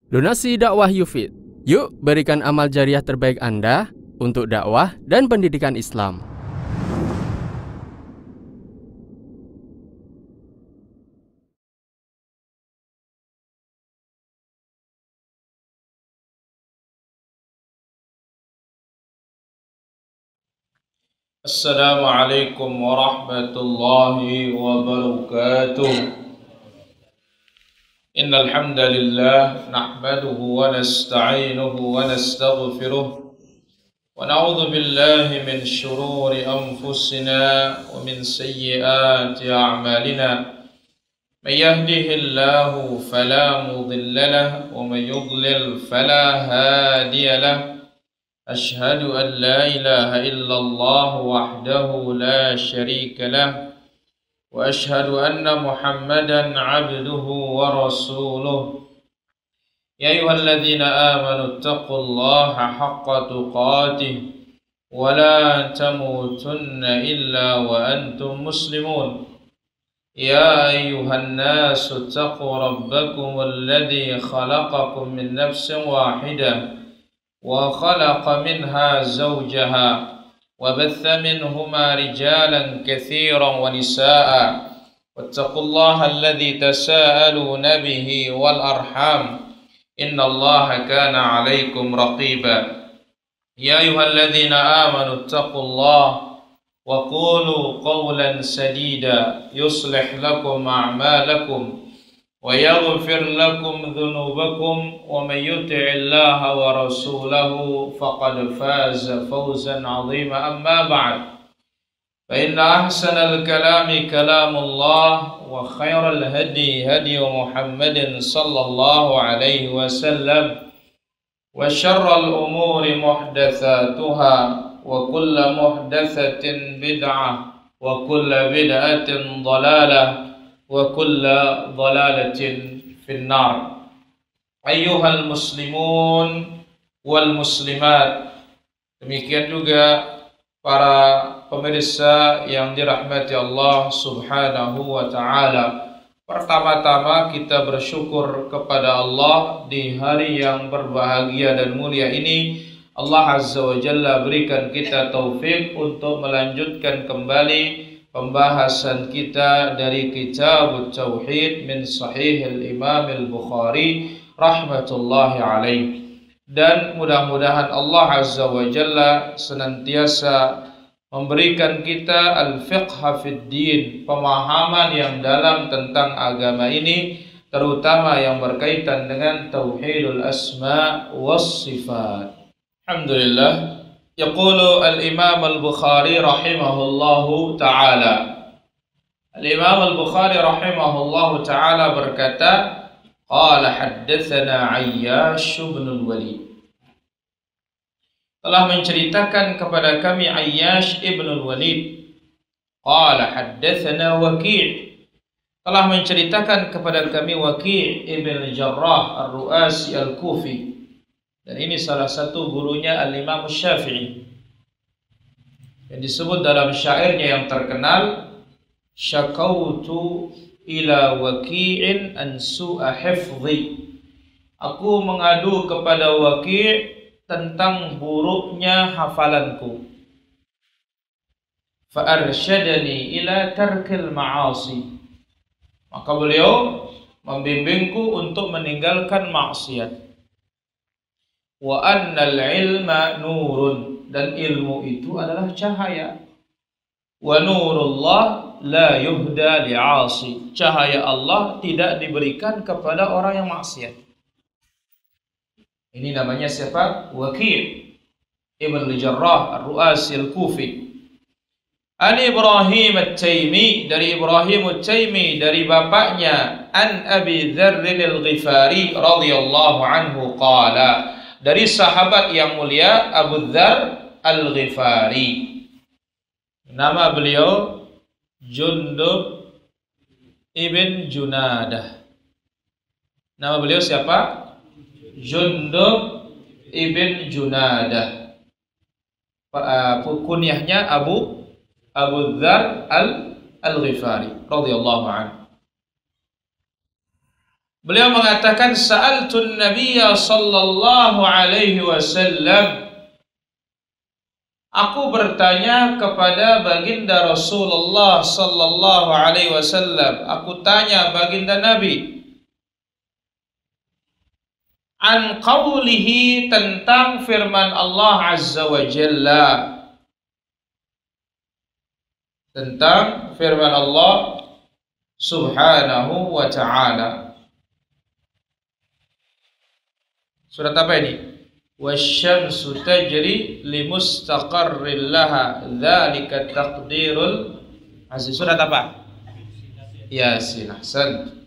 Donasi dakwah Yufid. Yuk berikan amal jariah terbaik Anda untuk dakwah dan pendidikan Islam. Assalamualaikum warahmatullahi wabarakatuh. Innal hamdalillah nahmaduhu wa nasta'inuhu wa nastaghfiruh wa na'udzu billahi min shururi anfusina wa min sayyiati a'malina. May yahdihillahu fala mudilla lahu wa may yudlil fala hadiya lahu. أشهد أن لا إله إلا الله وحده لا شريك له وأشهد أن محمدا عبده ورسوله يا أيها الذين آمنوا اتقوا الله حق تقاته ولا تموتن إلا وأنتم مسلمون يا أيها الناس اتقوا ربكم الذي خلقكم من نفس واحدة وخلق منها زوجها وبث منهما رجالا كثيرا ونساء واتقوا الله الذي تساءلون به والأرحام إن الله كان عليكم رقيبا يا أيها الذين آمنوا اتقوا الله وقولوا قولا سديدا يصلح لكم أعمالكم ويغفر لكم ذنوبكم ومن يطع الله ورسوله فقد فاز فوزا عظيما أما بعد فإن أحسن الكلام كلام الله وخير الهدي هدي محمد صلى الله عليه وسلم وشر الأمور محدثاتها وكل محدثة بدعة وكل بدعة ضلالة وكل ضلالة في النار أيها المسلمون والmuslimat. Demikian juga para pemirsa yang dirahmati Allah Subhanahu wa taala. Pertama-tama kita bersyukur kepada Allah di hari yang berbahagia dan mulia ini. Allah Azza wa Jalla berikan kita taufik untuk melanjutkan kembali pembahasan kita dari Kitab Tauhid min Sahih al-Imam al-Bukhari rahmatullahi alaih. Dan mudah-mudahan Allah Azza wa Jalla senantiasa memberikan kita al-fiqh fid din, pemahaman yang dalam tentang agama ini, terutama yang berkaitan dengan tauhidul asma was sifat. Alhamdulillah. يقول الإمام البخاري رحمه الله تعالى. الإمام البخاري رحمه الله تعالى berkata, قال حدثنا عياش بن الوليد. Telah menceritakan kepada kami Ayyash ibn al-Walid. قال حدثنا وكيع. Telah menceritakan kepada kami Waki' ibn al-Jarrah ar-Ru'asi al-Kufi. Dan ini salah satu gurunya Al-Imam Syafi'i, yang disebut dalam syairnya yang terkenal, syakautu ila waki'in an su'a hifzi. Aku mengadu kepada Waki' tentang buruknya hafalanku. Fa arsyadani ila tarkil ma'asi. Maka beliau membimbingku untuk meninggalkan maksiat. Wa annal ilma nurun, dan ilmu itu adalah cahaya. Wa nurullah la yuhda li'asi. Cahaya Allah tidak diberikan kepada orang yang maksiat. Ini namanya siapa? Waki' ibn al-Jarrah ar-Ru'asi al-Kufi. An Ibrahim at-Taimi, dari Ibrahim at-Taimi, dari bapaknya, an Abi Dzarr al-Ghifari radhiyallahu anhu qala, dari sahabat yang mulia Abu Dzarr al-Ghifari. Nama beliau Jundub ibn Junadah. Nama beliau siapa? Jundub ibn Junadah. Kunyahnya Abu Dzarr al-Ghifari radhiyallahu anhu. Beliau mengatakan, sa'altun nabiyya sallallahu alaihi wasallam. Aku bertanya kepada baginda Rasulullah sallallahu alaihi wasallam. Aku tanya baginda Nabi an qawlihi, tentang firman Allah azza wa jalla. Tentang firman Allah subhanahu wa ta'ala. Surat apa ini? Wasyamsu tajri limustaqarril laha dzalika taqdirul aziz. Surat apa? Yasin. Ahsan.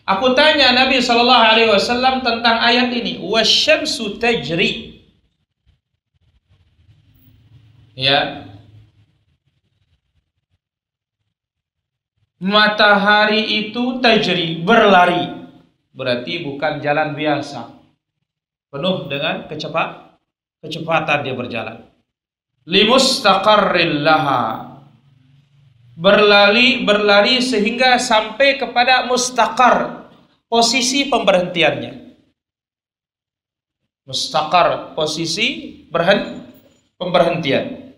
Aku tanya Nabi sallallahu alaihi wasallam tentang ayat ini, wasyamsu tajri. Ya. Matahari itu tajri, berlari. Berarti bukan jalan biasa, penuh dengan kecepatan dia berjalan. Limustaqarril laha, berlari sehingga sampai kepada mustaqar, posisi pemberhentiannya. Mustaqar, posisi pemberhentian.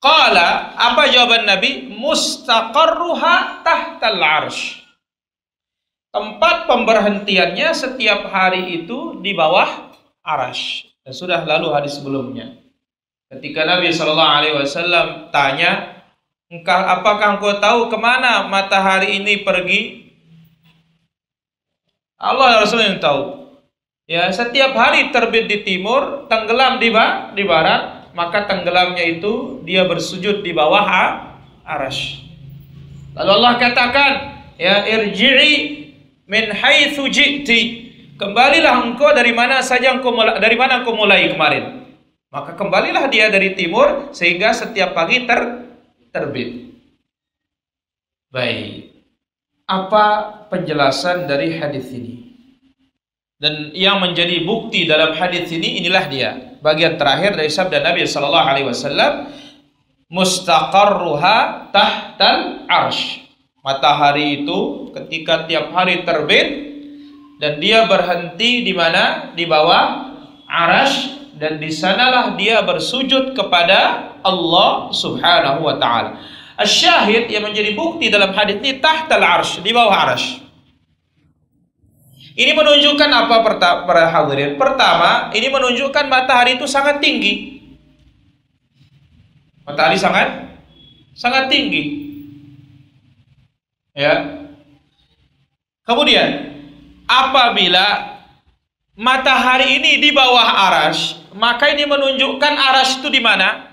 Qala, apa jawaban Nabi? Mustaqarruha tahtal arsh. Tempat pemberhentiannya setiap hari itu di bawah arasy. Dan sudah lalu hadis sebelumnya. Ketika Nabi SAW tanya, apakah engkau tahu kemana matahari ini pergi? Allah dan Rasul yang tahu. Ya, setiap hari terbit di timur, tenggelam di barat, maka tenggelamnya itu dia bersujud di bawah arasy. Lalu Allah katakan, ya irji'i min haitsu ji'ti, kembalilah engkau dari mana engkau mulai kemarin. Maka kembalilah dia dari timur sehingga setiap pagi terbit. Baik. Apa penjelasan dari hadis ini? Dan yang menjadi bukti dalam hadis ini, inilah dia. Bagian terakhir dari sabda Nabi sallallahu alaihi wasallam, mustaqarruha tahtal arsh. Matahari itu ketika tiap hari terbit dan dia berhenti di mana? Di bawah arasy, dan di sanalah dia bersujud kepada Allah Subhanahu wa taala. Asy-syahid yang menjadi bukti dalam hadis ini tahtal arasy, di bawah arasy. Ini menunjukkan apa para hadirin? Pertama, ini menunjukkan matahari itu sangat tinggi. Matahari sangat tinggi. Ya. Kemudian apabila matahari ini di bawah arasy, maka ini menunjukkan arasy itu di mana?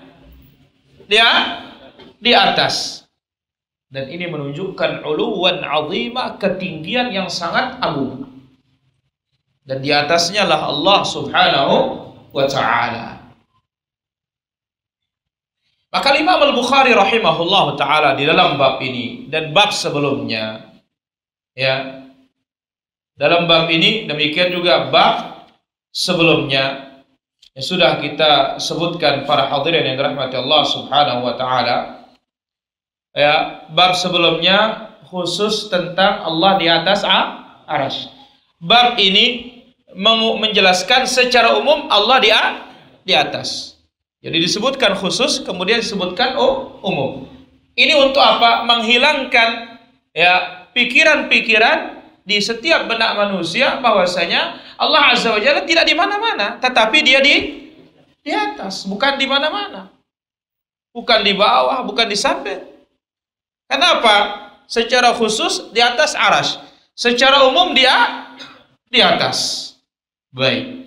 Di atas. Dan ini menunjukkan uluwan azimah, ketinggian yang sangat agung. Dan di atasnya lah Allah Subhanahu wa ta'ala. Maka Imam Al-Bukhari rahimahullah ta'ala di dalam bab ini dan bab sebelumnya, ya, dalam bab ini demikian juga bab sebelumnya yang sudah kita sebutkan para hadirin yang dirahmati Allah Subhanahu wa ta'ala, ya, bab sebelumnya khusus tentang Allah di atas arasy. Bab ini menjelaskan secara umum Allah di atas. Jadi disebutkan khusus, kemudian disebutkan umum. Ini untuk apa? Menghilangkan ya pikiran-pikiran di setiap benak manusia bahwasanya Allah Azza wa Jalla tidak di mana-mana, tetapi dia di atas, bukan di mana-mana. Bukan di bawah, bukan di samping. Kenapa? Secara khusus di atas arasy, secara umum dia di atas. Baik.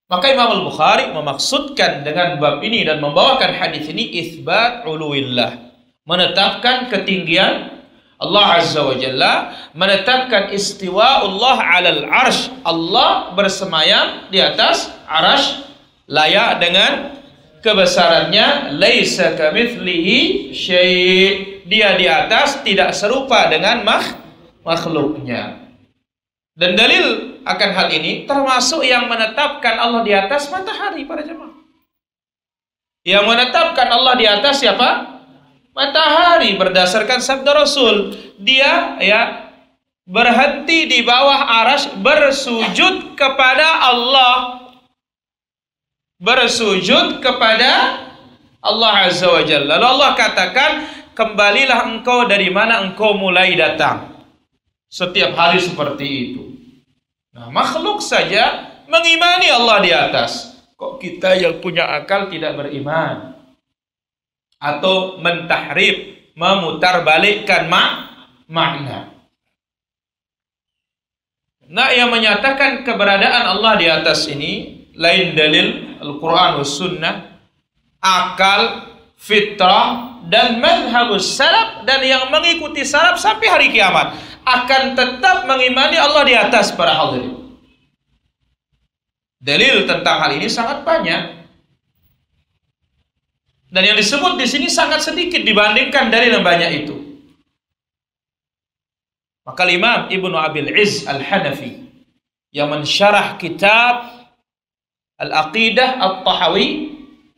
Maka Imam Al-Bukhari memaksudkan dengan bab ini dan membawakan hadis ini itsbat uluwillah, menetapkan ketinggian Allah Azza wa Jalla, menetapkan istiwa Allah 'alal arsy, Allah bersemayam di atas arasy layak dengan kebesarannya, laisa kamitslihi syai', dia di atas tidak serupa dengan makhluknya. Dan dalil akan hal ini termasuk yang menetapkan Allah di atas matahari para jemaah. Yang menetapkan Allah di atas siapa? Matahari berdasarkan sabda Rasul, dia berhenti di bawah arasy bersujud kepada Allah. Bersujud kepada Allah Azza wa Jalla. Lalu Allah katakan, kembalilah engkau dari mana engkau mulai datang. Setiap hari seperti itu. Nah, makhluk saja mengimani Allah di atas. Kok kita yang punya akal tidak beriman? Atau mentahrif, memutarbalikkan makna. Nah, yang menyatakan keberadaan Allah di atas ini lain dalil Al-Quran was Sunnah, akal, fitrah, dan madhabus salaf, dan yang mengikuti salaf sampai hari kiamat akan tetap mengimani Allah di atas, para hadirin. Dalil tentang hal ini sangat banyak, dan yang disebut di sini sangat sedikit dibandingkan dalil yang banyak itu. Maka Imam Ibnu Abil Izz Al-Hanafi yang mensyarah kitab Al-Aqidah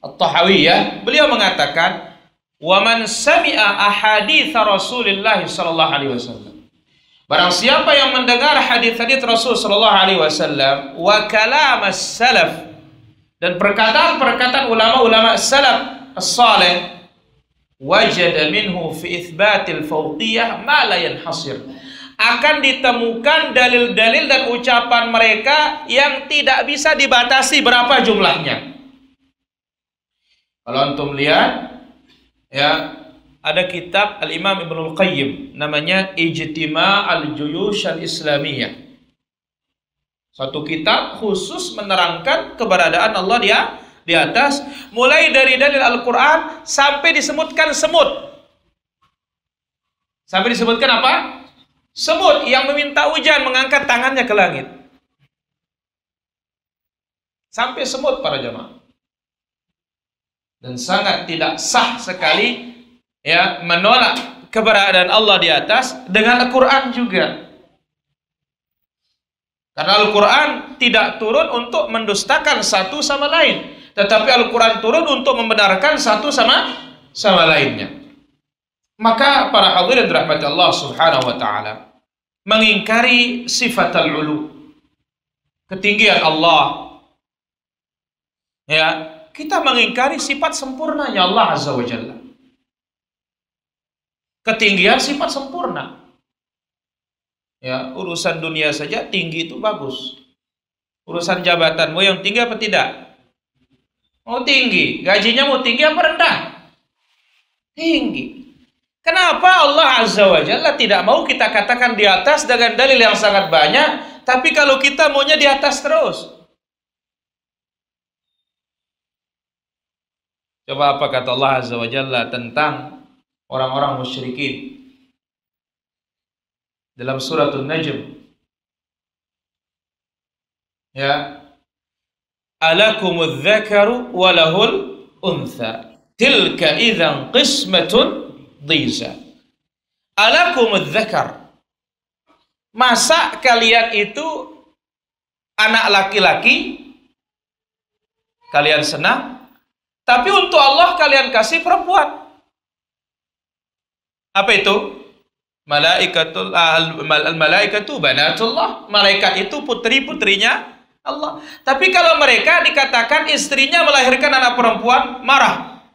At-Tahawiyah, beliau mengatakan, "Wa man sami'a ahadits Rasulillah sallallahu alaihi wasallam." Barang siapa yang mendengar hadis-hadis Rasul sallallahu alaihi wasallam, wa kalam as-salaf, dan perkataan-perkataan ulama-ulama salaf as-salih, wajada minhu fi itsbatil fawqiyah ma la yanhasir. Akan ditemukan dalil-dalil dan ucapan mereka yang tidak bisa dibatasi berapa jumlahnya. Kalau antum lihat, ada kitab Al-Imam Ibnul Qayyim namanya Ijtima' al-Juyush al-Islamiyah. Satu kitab khusus menerangkan keberadaan Allah di atas, mulai dari dalil Al-Quran sampai disebutkan semut. Sampai disebutkan apa? Semut yang meminta hujan mengangkat tangannya ke langit. Sampai semut, para jamaah. Dan sangat tidak sah sekali menolak keberadaan Allah di atas dengan Al-Quran juga. Karena Al-Quran tidak turun untuk mendustakan satu sama lain, tetapi Al-Quran turun untuk membenarkan satu sama lainnya. Maka para hadirin dirahmati Allah Subhanahu wa taala, mengingkari sifat al-ulu, ketinggian Allah, kita mengingkari sifat sempurnanya Allah Azza wa Jalla. Ketinggian sifat sempurna. Urusan dunia saja tinggi itu bagus. Urusan jabatanmu yang tinggi apa tidak? Mau tinggi. Gajinya mau tinggi apa rendah? Tinggi. Kenapa Allah Azza wa Jalla tidak mau kita katakan di atas dengan dalil yang sangat banyak, tapi kalau kita maunya di atas terus? Coba apa kata Allah Azza wa Jalla tentang orang-orang musyrikin dalam surat An-Najm? Alakumudz dzakaru wa lahul untha tilka idzan qismatun dhiza. Alakumudz dzakar, masa kalian itu anak laki-laki kalian senang, tapi untuk Allah kalian kasih perempuan? Apa itu? Malaikatu banatullah. Malaikat itu putri-putrinya Allah. Tapi kalau mereka dikatakan istrinya melahirkan anak perempuan, marah.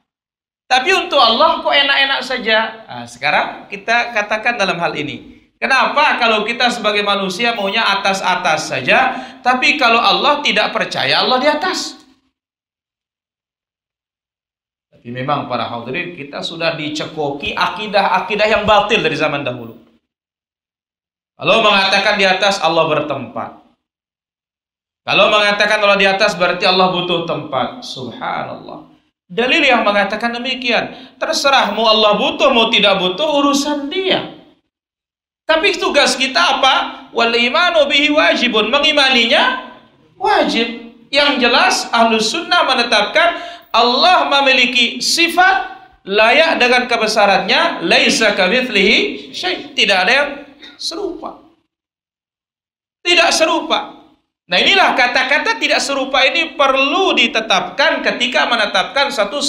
Tapi untuk Allah kok enak-enak saja. Nah, sekarang kita katakan dalam hal ini, kenapa kalau kita sebagai manusia maunya atas-atas saja, tapi kalau Allah tidak percaya Allah di atas? Tapi memang para hadirin, kita sudah dicekoki akidah-akidah yang batil dari zaman dahulu. Kalau mengatakan di atas Allah bertempat, kalau mengatakan Allah di atas berarti Allah butuh tempat. Subhanallah. Dalil yang mengatakan demikian. Terserah mau Allah butuh mau tidak butuh, urusan dia. Tapi tugas kita apa? Wal imanu bihi wajibun. Mengimaninya wajib. Yang jelas Ahlus Sunnah menetapkan Allah memiliki sifat layak dengan kebesarannya, laisa kamitslihi syai', tidak ada yang serupa. Tidak serupa. Nah, inilah kata-kata tidak serupa ini perlu ditetapkan ketika menetapkan satu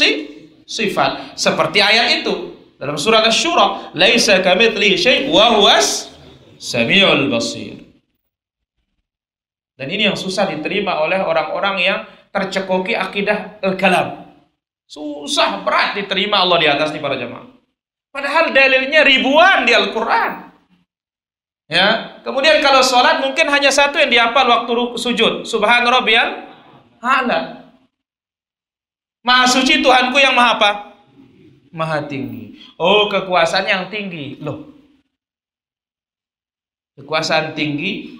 sifat. Seperti ayat itu. Dalam surat Asy-Syura, "Laisa kamitslihi syai' wa huwas samiul basir." Dan ini yang susah diterima oleh orang-orang yang tercekoki akidah al-kalam. Susah, berat diterima Allah di atas nih para jemaah. Padahal dalilnya ribuan di Al-Qur'an. Ya, kemudian kalau sholat mungkin hanya satu yang dihafal waktu sujud, Subhan rabbiyal a'la. Maha suci Tuhanku yang maha apa? Maha tinggi. Oh, kekuasaan yang tinggi. Loh, kekuasaan tinggi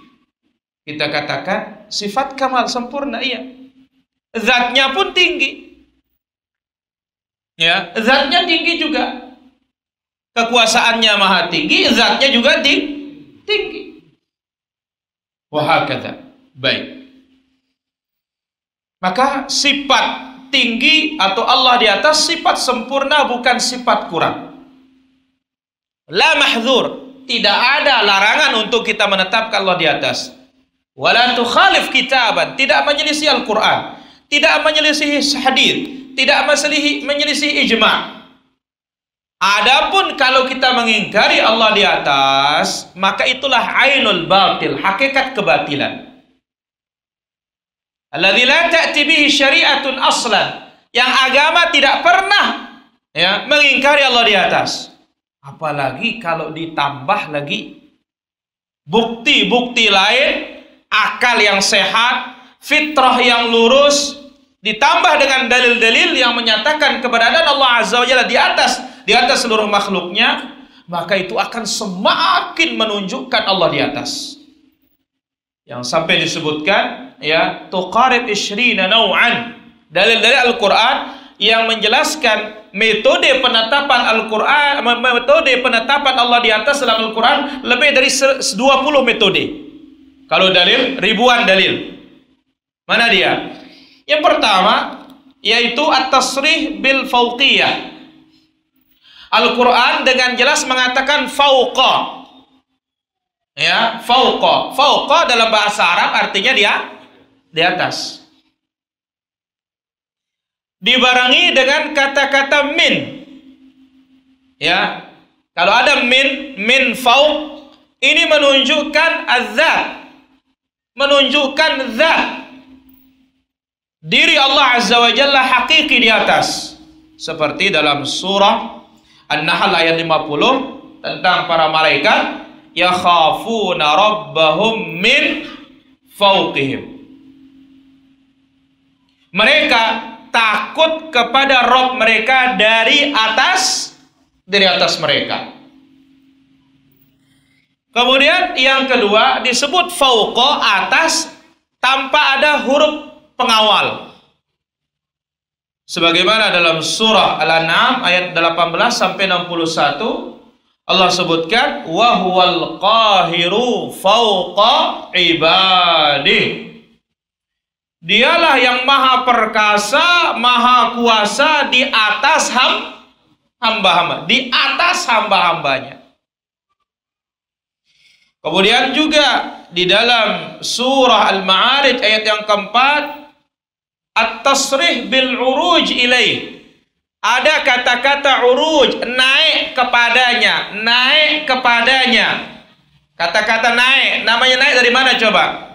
kita katakan sifat kamal sempurna, iya. Zatnya pun tinggi. Ya, zatnya tinggi juga. Kekuasaannya maha tinggi, zatnya juga tinggi. Wahakata. Baik. Maka sifat tinggi atau Allah di atas sifat sempurna, bukan sifat kurang. La mahdzur, tidak ada larangan untuk kita menetapkan Allah di atas. Wala tukhalif kitaban, tidak menyelisih Al-Qur'an, tidak menyelisih hadis, tidak menyelisih ijma'. Adapun kalau kita mengingkari Allah di atas, maka itulah ainul batil, hakikat kebatilan. Alladzi la ta'ti bihi syari'atun aslan, yang agama tidak pernah mengingkari Allah di atas. Apalagi kalau ditambah lagi bukti-bukti lain, akal yang sehat, fitrah yang lurus, ditambah dengan dalil-dalil yang menyatakan keberadaan Allah Azza wa Jalla di atas seluruh makhluknya, maka itu akan semakin menunjukkan Allah di atas. Yang sampai disebutkan tuqarib 20 naw'an, dalil-dalil Al-Qur'an yang menjelaskan metode penetapan Al-Qur'an, metode penetapan Allah di atas dalam Al-Qur'an lebih dari 20 metode. Kalau dalil, ribuan dalil. Mana dia? Yang pertama yaitu at-tasrih bil fauqiyah. Al-Qur'an dengan jelas mengatakan fauqa. Ya, fauqa. Fauqa dalam bahasa Arab artinya dia di atas. Dibarengi dengan kata-kata min. Ya. Kalau ada min fauq, ini menunjukkan az-zat. Menunjukkan zat. Diri Allah Azza wa Jalla hakiki di atas. Seperti dalam surah An-Nahl ayat 50 tentang para malaikat, yakhafuna rabbahum min fawqihim. Mereka takut kepada Rabb mereka dari atas mereka. Kemudian yang kedua disebut fauqa, atas, tanpa ada huruf pengawal. Sebagaimana dalam surah Al-An'am ayat 18 sampai 61 Allah sebutkan wa huwal qahiru fauqa ibadih. Dialah yang maha perkasa, maha kuasa di atas hamba-hamba, di atas hamba-hambanya. Kemudian juga di dalam surah Al-Ma'arij ayat yang keempat, at-tasrih bil uruj ilaih. Ada kata-kata uruj, naik kepadanya, naik kepadanya. Kata-kata naik, namanya naik dari mana coba?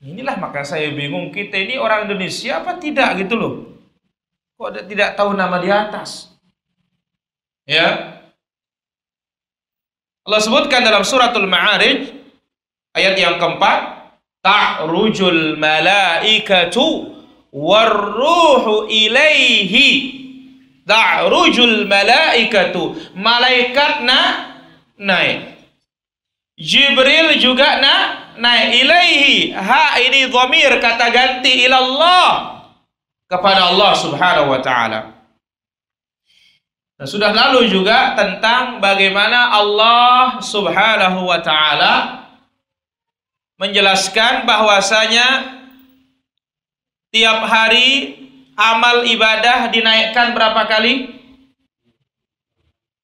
Inilah maka saya bingung, kita ini orang Indonesia apa tidak gitu loh. Kok tidak tahu nama di atas? Ya. Allah sebutkan dalam suratul Ma'arij ayat yang keempat, ta'rujul malaikatu warruhu ilaihi. Ta'rujul malaikatu, malaikat naik. Jibril juga naik. Ilaihi, ha ini dhamir kata ganti ilallah, kepada Allah Subhanahu wa taala. Nah, sudah lalu juga tentang bagaimana Allah Subhanahu wa taala menjelaskan bahwasanya tiap hari amal ibadah dinaikkan berapa kali?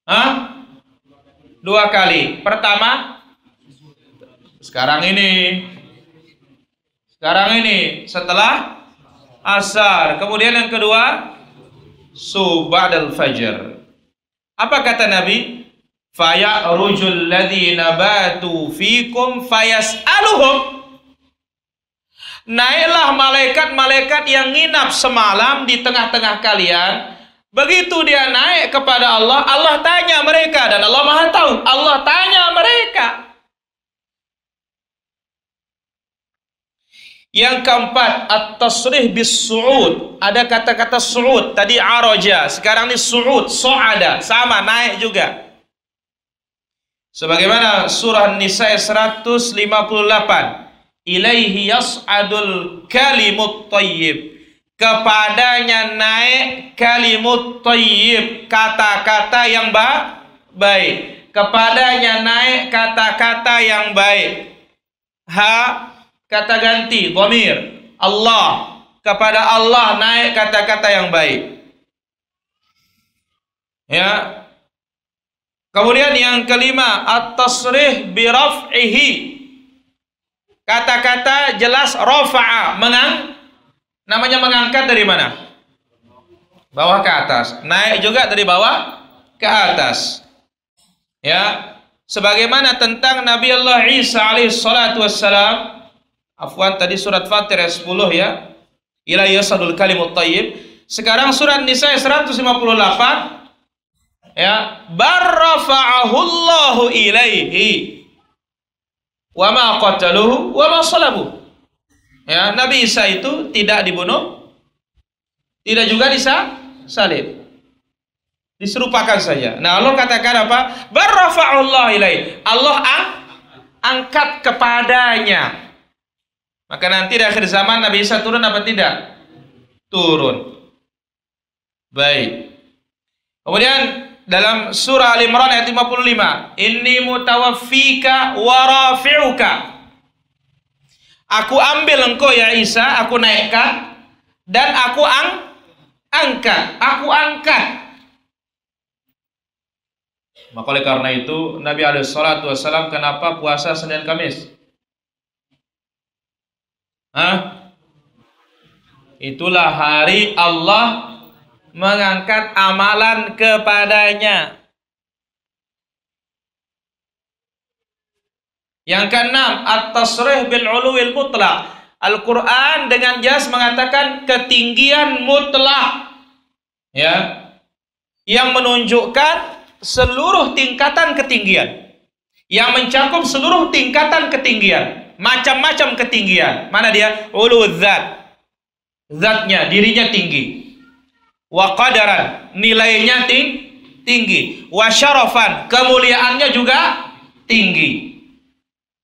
2 kali. Pertama sekarang ini setelah asar. Kemudian yang kedua ba'dal fajr. Apa kata Nabi? Faya'rujul ladzina batu fikum fayas'aluhum. Naiklah malaikat-malaikat yang nginap semalam di tengah-tengah kalian. Begitu dia naik kepada Allah, Allah tanya mereka, dan Allah Maha tahu. Allah tanya mereka. Yang keempat, at-tasrih bis-su'ud. Ada kata-kata su'ud. Tadi araja, sekarang ini su'ud, so'ada. Sama, naik juga. Sebagaimana surah An-Nisa 158. Ilaihi yas'adul kalimut thayyib. Kepadanya naik kalimut thayyib, kata-kata yang baik. Kepadanya naik kata-kata yang baik. Kata ganti, dhamir. Allah. Kepada Allah naik kata-kata yang baik. Ya. Kemudian yang kelima, at-tasrih bi raf'ihi. Kata-kata jelas rafa'a, namanya mengangkat dari mana? Bawah ke atas. Naik juga dari bawah ke atas. Ya. Sebagaimana tentang Nabi Allah Isa alaihi salatu wassalam. Afwan, tadi surat Fatir ayat 10 ya. Ila yasadul kalimut thayyib. Sekarang surat Nisa 158 ya, barrafa'ahu Allahu ilaihi wa ma qataluhu wa ma salabuhu. Ya, Nabi Isa itu tidak dibunuh, tidak juga disalib. Diserupakan saja. Nah, Allah katakan apa? Barrafa'ahu Allahu ilaihi. Allah angkat kepadanya. Maka nanti di akhir zaman Nabi Isa turun apa tidak? Turun. Baik. Kemudian dalam surah Al-Imran ayat 55, inni mutawaffika wa rafi'uka. Aku ambil engkau ya Isa, aku naikkan dan aku angkat. Aku angkat. Maka oleh karena itu Nabi alaihi salatu wasallam kenapa puasa Senin Kamis? Itulah hari Allah mengangkat amalan kepadanya. Yang keenam, at-tasrih bil uluwil mutlaq. Al-Quran dengan jelas mengatakan ketinggian mutlak, ya, yang menunjukkan seluruh tingkatan ketinggian, yang mencakup seluruh tingkatan ketinggian, macam-macam ketinggian. Mana dia? Uluwul zat. Zatnya, dirinya tinggi. Wa qadaran, nilainya tinggi. Wa syarafan, kemuliaannya juga tinggi.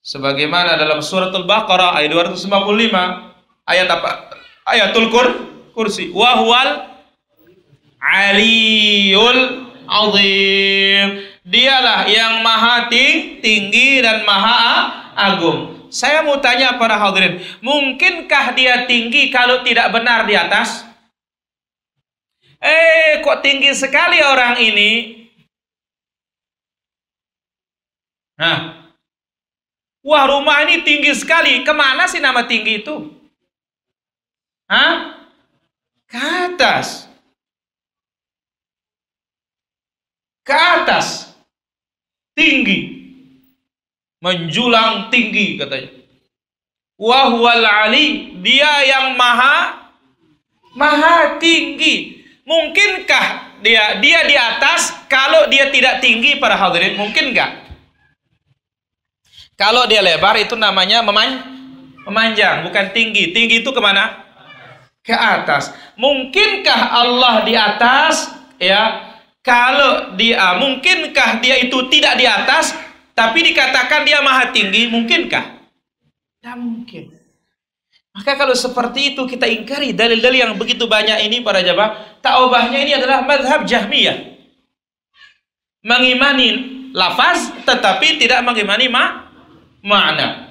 Sebagaimana dalam suratul Baqarah ayat 255, ayat apa? Ayatul kursi. Wa huwal aliyul azim. Dialah yang maha tinggi dan maha agung. Saya mau tanya para hadirin, mungkinkah dia tinggi kalau tidak benar di atas? Kok tinggi sekali orang ini? Wah, rumah ini tinggi sekali. Kemana sih nama tinggi itu? Ke atas. Ke atas. Tinggi. Menjulang tinggi katanya. Wa huwal ali, dia yang maha tinggi. Mungkinkah dia di atas kalau dia tidak tinggi para hadirin? Mungkin enggak? Kalau dia lebar itu namanya memanjang, bukan tinggi. Tinggi itu kemana? Ke atas. Mungkinkah Allah di atas? Ya, kalau dia, mungkinkah dia itu tidak di atas tapi dikatakan dia maha tinggi? Mungkinkah? Tidak mungkin. Maka kalau seperti itu kita ingkari dalil-dalil yang begitu banyak ini para jamaah. Ta'obahnya ini adalah mazhab Jahmiyah. Mengimani lafaz tetapi tidak mengimani makna.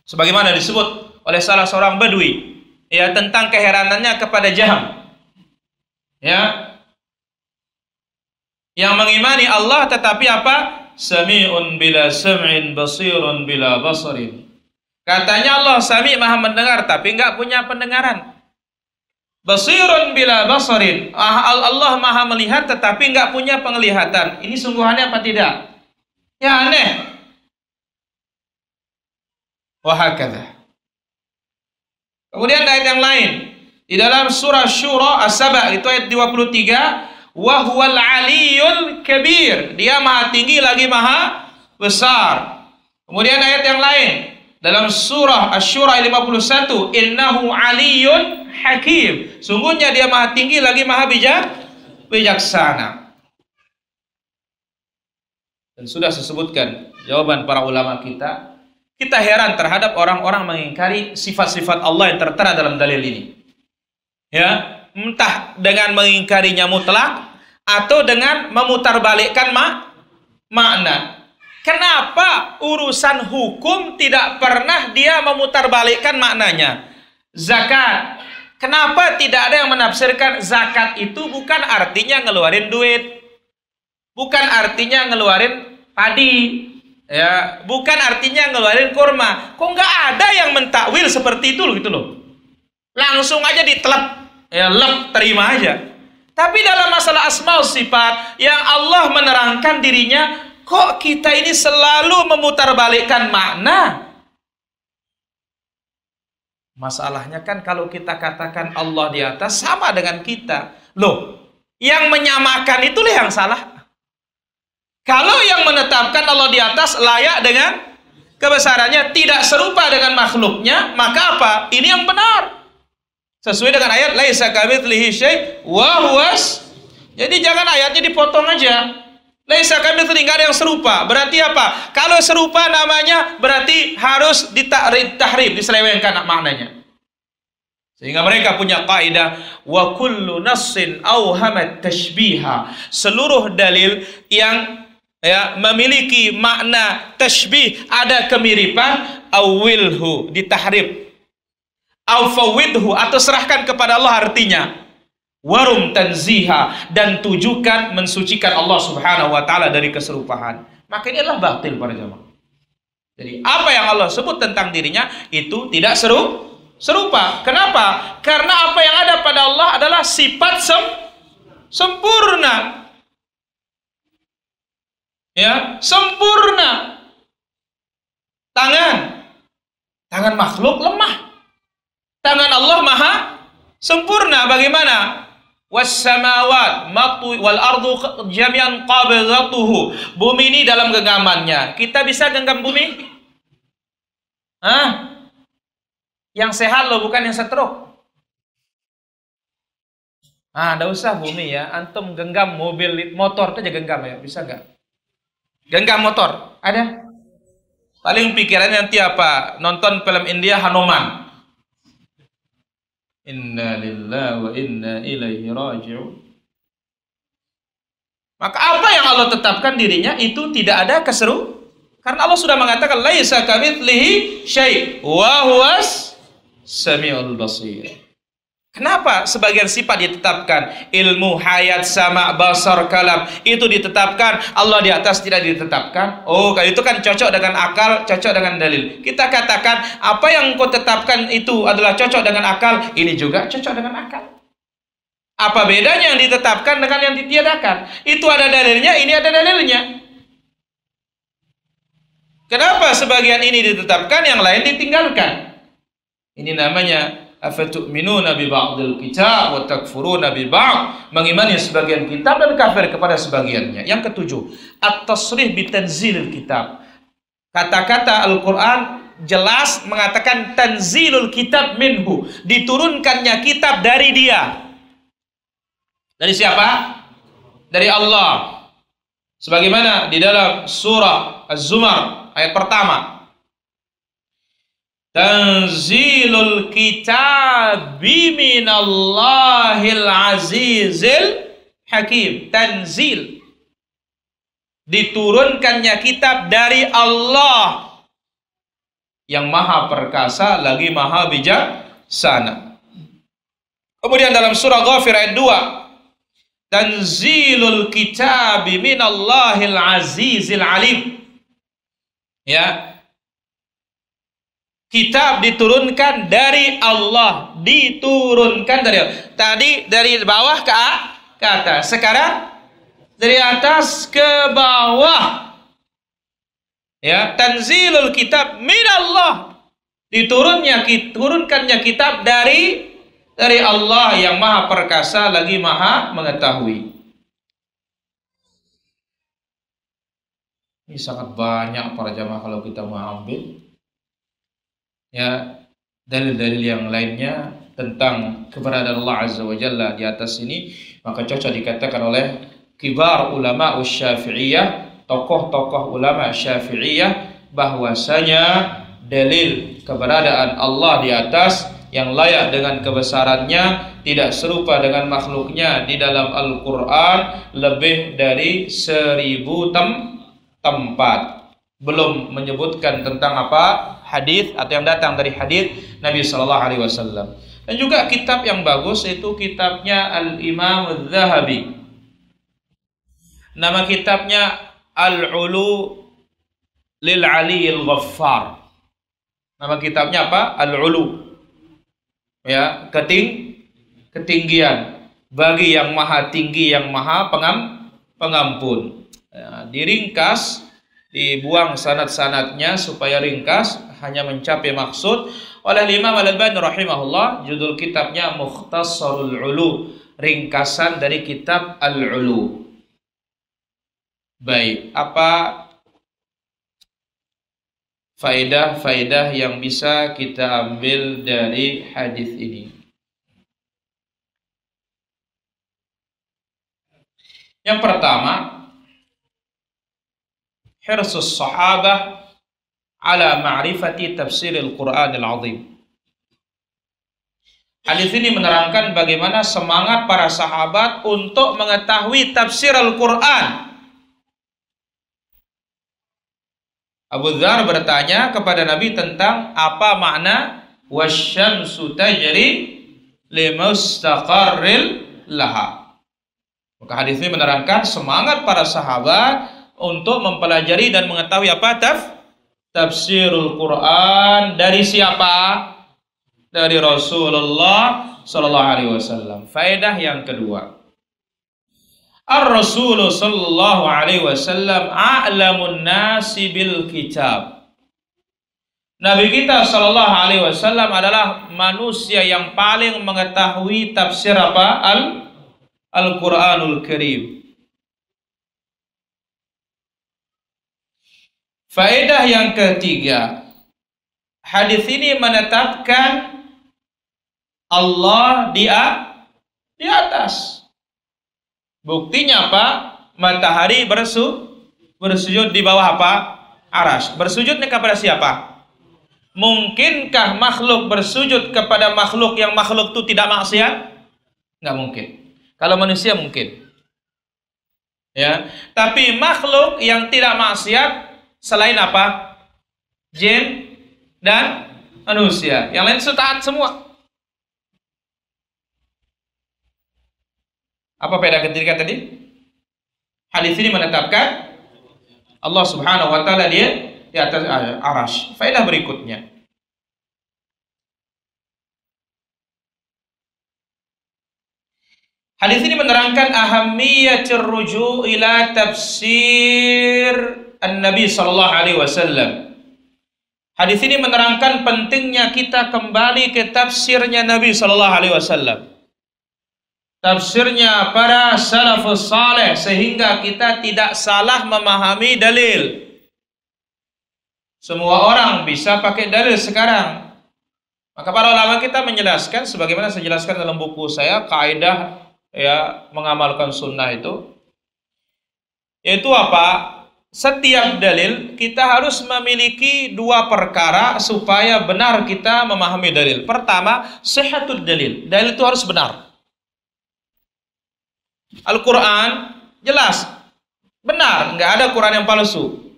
Sebagaimana disebut oleh salah seorang Badui, ya, tentang keheranannya kepada Jaham. Ya. Yang mengimani Allah tetapi apa? Sami'un bila sam'in, basirun bila basarin. Katanya Allah Sami, maha mendengar, tapi enggak punya pendengaran. Basirun bila basarin. Allah maha melihat tetapi nggak punya penglihatan. Ini sungguh aneh apa tidak? Ya aneh. Wahakadha. Kemudian ayat yang lain di dalam surah Syura As-Saba itu ayat 23, wa huwal aliyul kabir. Dia maha tinggi lagi maha besar. Kemudian ayat yang lain dalam surah Asy-Syura 51, innahu aliyun hakim. Sungguhnya dia maha tinggi lagi maha bijaksana. Dan sudah disebutkan jawaban para ulama kita. Kita heran terhadap orang-orang mengingkari sifat-sifat Allah yang tertera dalam dalil ini. Ya, entah dengan mengingkarinya mutlak atau dengan memutarbalikkan makna. Kenapa urusan hukum tidak pernah dia memutarbalikkan maknanya? Zakat. Kenapa tidak ada yang menafsirkan zakat itu bukan artinya ngeluarin duit, bukan artinya ngeluarin padi, ya, bukan artinya ngeluarin kurma. Kok nggak ada yang mentakwil seperti itu loh, gitu loh. Langsung aja ditelep, ya, terima aja. Tapi dalam masalah asma sifat yang Allah menerangkan dirinya, kok kita ini selalu memutarbalikkan makna? Masalahnya kan kalau kita katakan Allah di atas sama dengan kita. Loh, yang menyamakan itulah yang salah. Kalau yang menetapkan Allah di atas layak dengan kebesarannya, tidak serupa dengan makhluknya, maka apa? Ini yang benar. Sesuai dengan ayat laisa kamitslihi syai' wa huwas. Jadi jangan ayatnya dipotong aja. Laisa kamitslihi, enggak ada yang serupa. Berarti apa? Kalau serupa namanya berarti harus ditahrif, diselewengkan maknanya. Sehingga mereka punya kaidah wa kullu nassin awhamat tashbiha. Seluruh dalil yang memiliki makna tashbih, ada kemiripan, awilhu, ditahrif, au fawidhu, atau serahkan kepada Allah artinya, warum tanziha, dan tujukan mensucikan Allah subhanahu wa ta'ala dari keserupaan. Maka ini adalah batil para jamaah. Jadi apa yang Allah sebut tentang dirinya itu tidak serupa. Kenapa? Karena apa yang ada pada Allah adalah sifat sempurna. Ya, sempurna. Tangan makhluk lemah. Tangan Allah maha sempurna. Bagaimana? Was-samawat wal ardu jami'an qabdatuhu. Bumi ini dalam genggamannya. Kita bisa genggam bumi? Hah? Yang sehat loh, bukan yang stroke. Nggak usah bumi ya. Antum genggam mobil, motor aja genggam ya. Bisa nggak? Genggam motor, ada? Paling pikirannya nanti apa? Nonton film India Hanuman. Inna lillahi wa inna ilaihi raji'un. Maka apa yang Allah tetapkan dirinya itu tidak ada karena Allah sudah mengatakan laisa kamitslihi syai' wa huwas samiul basir. Kenapa sebagian sifat ditetapkan? Ilmu, hayat, sama, basar, kalam itu ditetapkan, Allah di atas tidak ditetapkan. Oh, kalau itu kan cocok dengan akal, cocok dengan dalil. Kita katakan apa yang kau tetapkan itu adalah cocok dengan akal, ini juga cocok dengan akal. Apa bedanya yang ditetapkan dengan yang ditiadakan? Itu ada dalilnya, ini ada dalilnya. Kenapa sebagian ini ditetapkan, yang lain ditinggalkan? Ini namanya afatu'minuna bi ba'dil kitab wa takfuruna bi ba'd, mengimani sebagian kitab dan kafir kepada sebagiannya. Yang ketujuh, at-tasrih bi tanzilil kitab. Kata-kata Al-Qur'an jelas mengatakan tanzilul kitab minhu, diturunkannya kitab dari dia. Dari siapa? Dari Allah. Sebagaimana di dalam surah Az-Zumar ayat pertama, tanzilul kitabi minallahil azizil hakim. Tanzil, diturunkannya kitab dari Allah yang maha perkasa lagi maha bijaksana. Kemudian dalam surah Ghafir ayat 2, tanzilul kitabi minallahil azizil alim. Ya, Kitab diturunkan dari Allah, diturunkan dari Allah. Tadi dari bawah ke atas. Sekarang dari atas ke bawah. Ya, tanzilul kitab min Allah. Diturunkannya kitab dari Allah yang Maha Perkasa lagi Maha Mengetahui. Ini sangat banyak para jamaah kalau kita mau ambil. Ya, dalil-dalil yang lainnya tentang keberadaan Allah Azza wa Jalla di atas ini, maka cocok dikatakan oleh kibar ulama Syafi'iyah, tokoh-tokoh ulama Syafi'iyah, bahwasanya dalil keberadaan Allah di atas yang layak dengan kebesarannya, tidak serupa dengan makhluknya di dalam Al-Quran lebih dari 1000 tempat. Belum menyebutkan tentang apa hadis atau yang datang dari hadis Nabi Sallallahu Alaihi Wasallam. Dan juga kitab yang bagus itu kitabnya Al-Imam Al-Zahabi. Nama kitabnya Al-Ulu Lil Aliyil Ghaffar. Nama kitabnya apa? Al-Ulu. Ya, ketinggian bagi yang maha tinggi, yang maha pengampun. Ya, diringkas, dibuang sanad-sanadnya supaya ringkas, hanya mencapai maksud oleh Imam Al-Albani rahimahullah. Judul kitabnya Mukhtasarul Ulu, ringkasan dari kitab Al-Ulu. Baik, apa faedah-faedah yang bisa kita ambil dari hadis ini? Yang pertama, hirsus sahabah ala ma'rifati tafsiril Qur'anil azim. Hadis ini menerangkan bagaimana semangat para sahabat untuk mengetahui tafsir Al-Quran. Abu Dzar bertanya kepada Nabi tentang apa makna wasyamsu tajri limustaqarril laha. Maka hadis ini menerangkan semangat para sahabat untuk mempelajari dan mengetahui apa tafsirul Quran dari siapa? Dari Rasulullah sallallahu alaihi wasallam. Faedah yang kedua, Ar-Rasul sallallahu alaihi wasallam a'lamun nasi bil kitab. Nabi kita sallallahu alaihi wasallam adalah manusia yang paling mengetahui tafsir apa? Al-Qur'anul Karim. Faedah yang ketiga, hadis ini menetapkan Allah di atas. Buktinya apa? Matahari bersujud di bawah apa? Arsy. Bersujudnya kepada siapa? Mungkinkah makhluk bersujud kepada makhluk yang makhluk itu tidak maksiat? Nggak mungkin. Kalau manusia mungkin. Ya, tapi makhluk yang tidak maksiat selain apa? Jin dan manusia. Yang lain sudah taat semua. Apa beda ketiga tadi? Hadis ini menetapkan Allah Subhanahu wa taala dia di atas arsy. Faedah berikutnya, hadis ini menerangkan ahammiyatur ruju' ila tafsir an-Nabi sallallahu alaihi wasallam. Hadis ini menerangkan pentingnya kita kembali ke tafsirnya Nabi sallallahu alaihi wasallam. Tafsirnya para salafus saleh, sehingga kita tidak salah memahami dalil. Semua orang bisa pakai dalil sekarang. Maka para ulama kita menjelaskan, sebagaimana saya jelaskan dalam buku saya, kaidah ya mengamalkan sunnah itu, yaitu apa? Setiap dalil kita harus memiliki dua perkara supaya benar kita memahami dalil. Pertama, sihhatud dalil. Dalil itu harus benar. Al-Quran jelas, benar, nggak ada Quran yang palsu.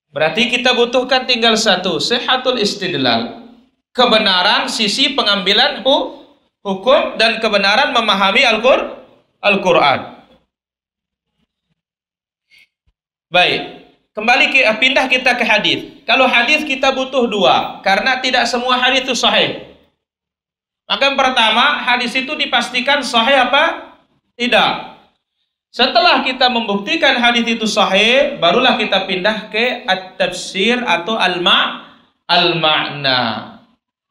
Berarti kita butuhkan tinggal satu, sihhatul istidlal, kebenaran sisi pengambilan hukum dan kebenaran memahami Al-Quran. Baik, pindah kita ke hadis. Kalau hadis kita butuh dua, karena tidak semua hadis itu sahih. Maka yang pertama, hadis itu dipastikan sahih apa? Tidak. Setelah kita membuktikan hadis itu sahih, barulah kita pindah ke at-tafsir atau al-ma'na.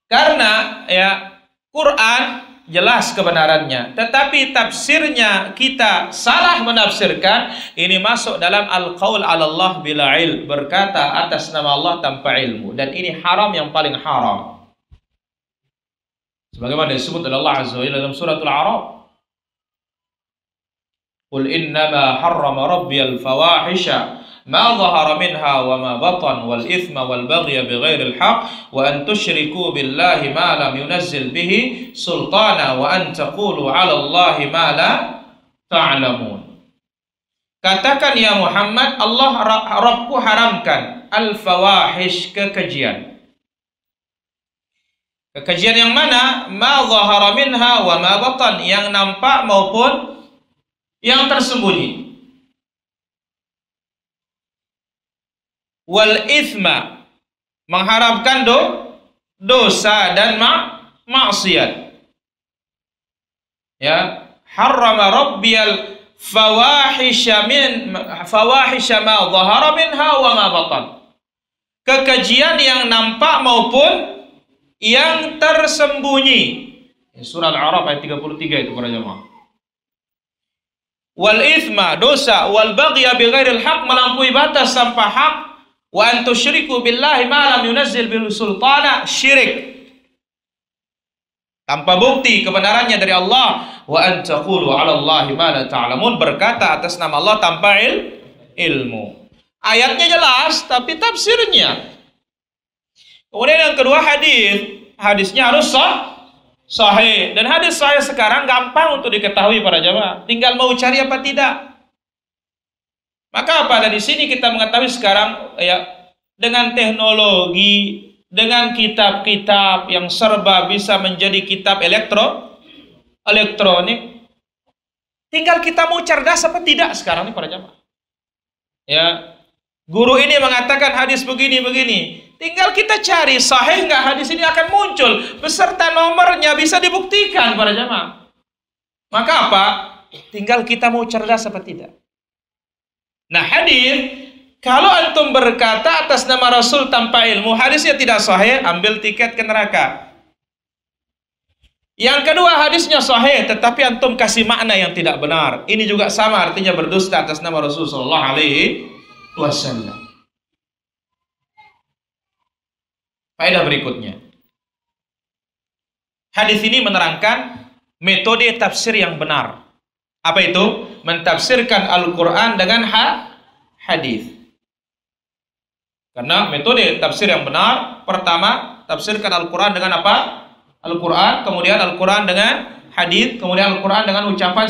Karena ya Quran jelas kebenarannya, tetapi tafsirnya kita salah menafsirkan, ini masuk dalam al-qaul 'ala Allah bila ilm, berkata atas nama Allah tanpa ilmu, dan ini haram yang paling haram. Sebagaimana disebut oleh Allah Azza wa Jalla dalam suratul A'raf, "Qul innama harrama rabbiyal fawahisha ma dhahara minha wa ma batan wal ithma wal baghya bighairil haqq wa an tusyriku billahi ma lam yunazzil bihi sultana wa an taqulu 'ala Allahi ma la ta'lamun." Katakan ya Muhammad, Allah Rabbku haramkan al-fawahish, kekejian. Kekejian yang mana? Ma dhahara minha wa ma batan, yang nampak maupun yang tersembunyi. Wal ithma, mengharapkan dosa dan maksiat. Ya, harrama rabbiyal fawahisha ma dhahara minha wa ma batan. Kekejian yang nampak maupun yang tersembunyi. Surah Al-A'raf ayat 33 itu para jemaah. Wal ithma, dosa, wal baghya bighairil haqq, melampaui batas tanpa hak, wa an tusyriku billahi ma lam yunazzil bil sultana, syirik tanpa bukti kebenarannya dari Allah, wa an taqulu 'ala Allahi ma la ta'lamun, berkata atas nama Allah tanpa ilmu. Ayatnya jelas tapi tafsirnya. Kemudian yang kedua, hadisnya harus sahih, dan hadis sahih sekarang gampang untuk diketahui para jamaah, tinggal mau cari apa tidak. Maka apa, dari sini kita mengetahui sekarang ya, dengan teknologi, dengan kitab-kitab yang serba bisa menjadi kitab elektronik, tinggal kita mau cerdas apa tidak sekarang ini para jamaah. Ya, guru ini mengatakan hadis begini, tinggal kita cari sahih nggak, hadis ini akan muncul beserta nomornya, bisa dibuktikan para jamaah. Maka apa? Tinggal kita mau cerdas apa tidak. Nah, hadis, kalau antum berkata atas nama Rasul tanpa ilmu, hadisnya tidak sahih, ambil tiket ke neraka. Yang kedua, hadisnya sahih tetapi antum kasih makna yang tidak benar, ini juga sama, artinya berdusta atas nama Rasul sallallahu alaihi wasallam. Faedah berikutnya, hadis ini menerangkan metode tafsir yang benar. Apa itu? Mentafsirkan Al-Quran dengan hadis. Karena metode tafsir yang benar, pertama, tafsirkan Al-Quran dengan apa? Al-Quran, kemudian Al-Quran dengan hadis, kemudian Al-Quran dengan ucapan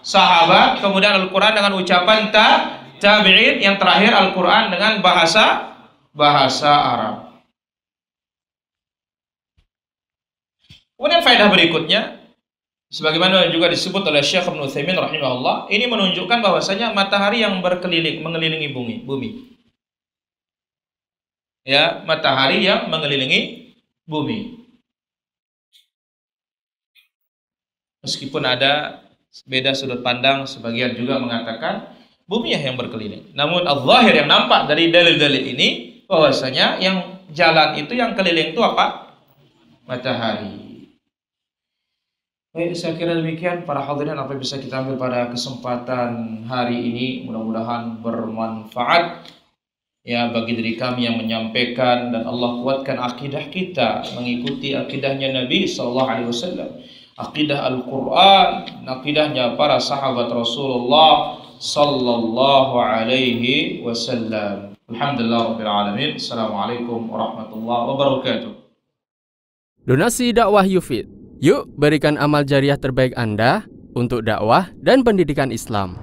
sahabat, kemudian Al-Quran dengan ucapan tabi'in, yang terakhir Al-Quran dengan bahasa Arab. Kemudian faedah berikutnya, sebagaimana juga disebut oleh Syekh Ibnu Utsaimin rahimahullah, ini menunjukkan bahwasanya matahari yang mengelilingi bumi. Ya, matahari yang mengelilingi bumi. Meskipun ada beda sudut pandang, sebagian juga mengatakan bumi yang berkeliling. Namun al-zahir yang nampak dari dalil-dalil ini, bahwasanya yang jalan itu, yang keliling itu apa? Matahari. Baik, saya kira demikian para hadirin apa yang bisa kita ambil pada kesempatan hari ini. Mudah-mudahan bermanfaat ya bagi diri kami yang menyampaikan, dan Allah kuatkan akidah kita mengikuti akidahnya Nabi sallallahu alaihi wasallam, akidah Al-Quran, akidahnya para sahabat Rasulullah sallallahu alaihi wasallam. Alhamdulillahirabbil alamin. Assalamualaikum warahmatullahi wabarakatuh. Donasi dakwah Yufid. Yuk berikan amal jariah terbaik Anda untuk dakwah dan pendidikan Islam.